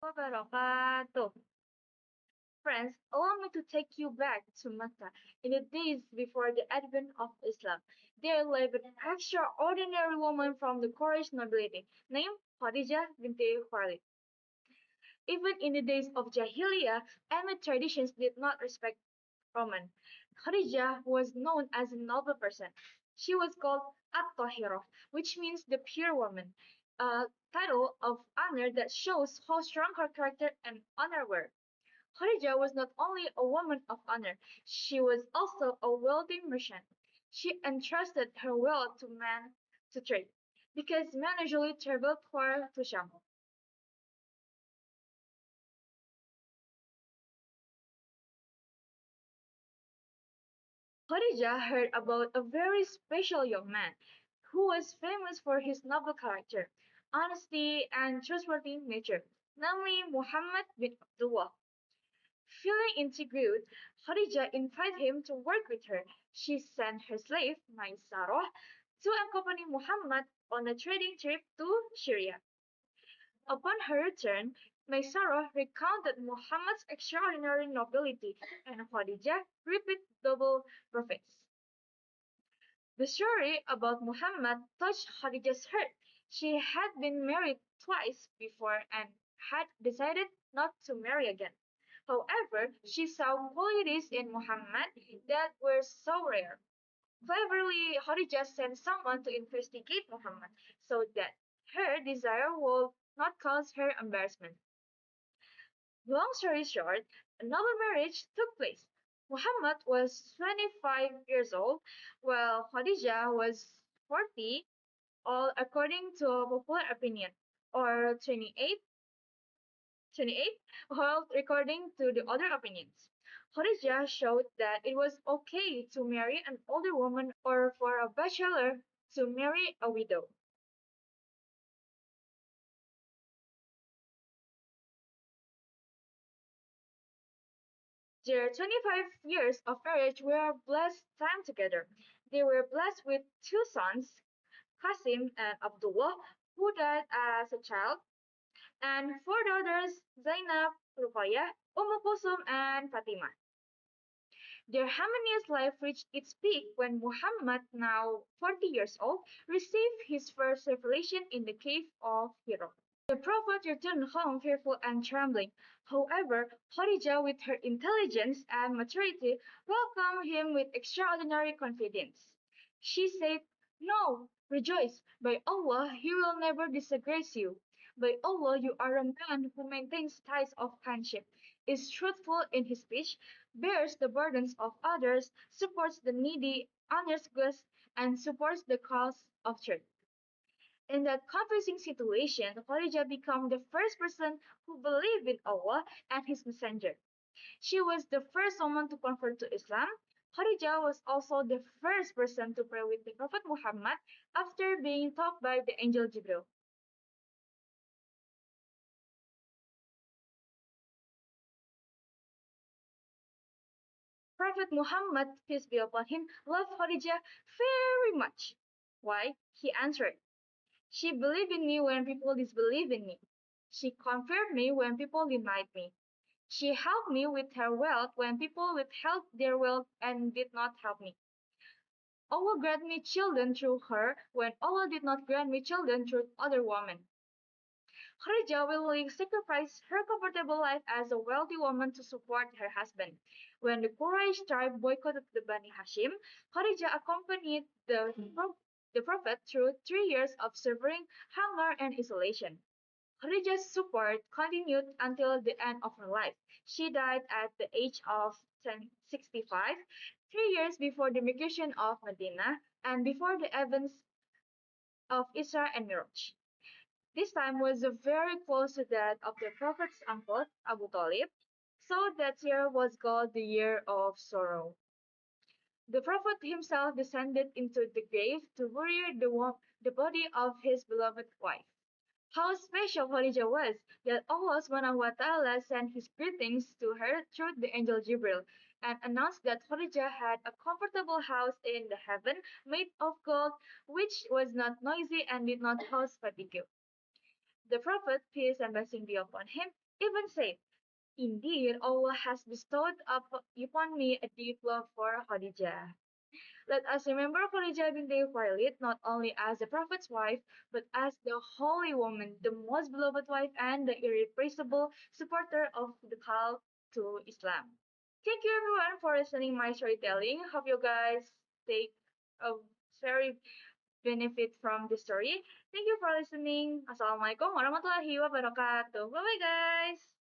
wabarakatuh. Friends, allow me to take you back to Mecca in the days before the advent of Islam. There lived an extraordinary woman from the Quraysh nobility named Khadijah binti Khuwailid. Even in the days of Jahiliyyah, Arab traditions did not respect women. Khadijah was known as a noble person. She was called At-Tahirah, which means the pure woman, a title of honor that shows how strong her character and honor were. Khadija was not only a woman of honor, she was also a wealthy merchant. She entrusted her wealth to men to trade, because men usually traveled far to Sham. Khadija heard about a very special young man who was famous for his noble character, honesty, and trustworthy nature, namely Muhammad bin Abdullah. Feeling intrigued, Khadija invited him to work with her. She sent her slave, Maisarah, to accompany Muhammad on a trading trip to Syria. Upon her return, Maisarah recounted Muhammad's extraordinary nobility, and Khadija repeated double profits. The story about Muhammad touched Khadija's heart. She had been married twice before and had decided not to marry again. However, she saw qualities in Muhammad that were so rare. Cleverly, Khadija sent someone to investigate Muhammad so that her desire would not cause her embarrassment. Long story short, a noble marriage took place. Muhammad was 25 years old, while Khadija was 40, all according to popular opinion, or 28, while according to the other opinions. Khadija showed that it was okay to marry an older woman or for a bachelor to marry a widow. Their 25 years of marriage were a blessed time together. They were blessed with two sons, Qasim and Abdullah, who died as a child, and four daughters, Zainab, Ruqayyah, Kulthum, and Fatima. Their harmonious life reached its peak when Muhammad, now 40 years old, received his first revelation in the cave of Hira. The Prophet returned home fearful and trembling. However, Khadija, with her intelligence and maturity, welcomed him with extraordinary confidence. She said, "No, rejoice. By Allah, he will never disgrace you. By Allah, you are a man who maintains ties of friendship, is truthful in his speech, bears the burdens of others, supports the needy, honors guests, and supports the cause of truth." In that confusing situation, Khadija became the first person who believed in Allah and His Messenger. She was the first woman to convert to Islam. Khadija was also the first person to pray with the Prophet Muhammad after being taught by the angel Jibril. Prophet Muhammad, peace be upon him, loved Khadija very much. Why? He answered, "She believed in me when people disbelieved in me. She confirmed me when people denied me. She helped me with her wealth when people withheld their wealth and did not help me. Allah granted me children through her when Allah did not grant me children through other women." Khadija willingly sacrificed her comfortable life as a wealthy woman to support her husband. When the Quraysh tribe boycotted the Bani Hashim, Khadija accompanied the Prophet through 3 years of suffering, hunger, and isolation. Khadija's support continued until the end of her life. She died at the age of 65, 3 years before the migration of Medina and before the events of Isra and Miraj. This time was very close to that of the Prophet's uncle, Abu Talib, so that year was called the year of sorrow. The Prophet himself descended into the grave to bury the body of his beloved wife. How special Khadija was that Allah subhanahu wa ta'ala sent his greetings to her through the angel Jibril and announced that Khadija had a comfortable house in the heaven made of gold, which was not noisy and did not cause fatigue. The Prophet, peace and blessing be upon him, even said, "Indeed, Allah has bestowed upon me a deep love for Khadijah." Let us remember Khadijah binti Khuwailid not only as the Prophet's wife, but as the holy woman, the most beloved wife, and the irreplaceable supporter of the call to Islam. Thank you everyone for listening my storytelling. Hope you guys take a very benefit from the story. Thank you for listening. Assalamualaikum warahmatullahi wabarakatuh. Bye bye guys.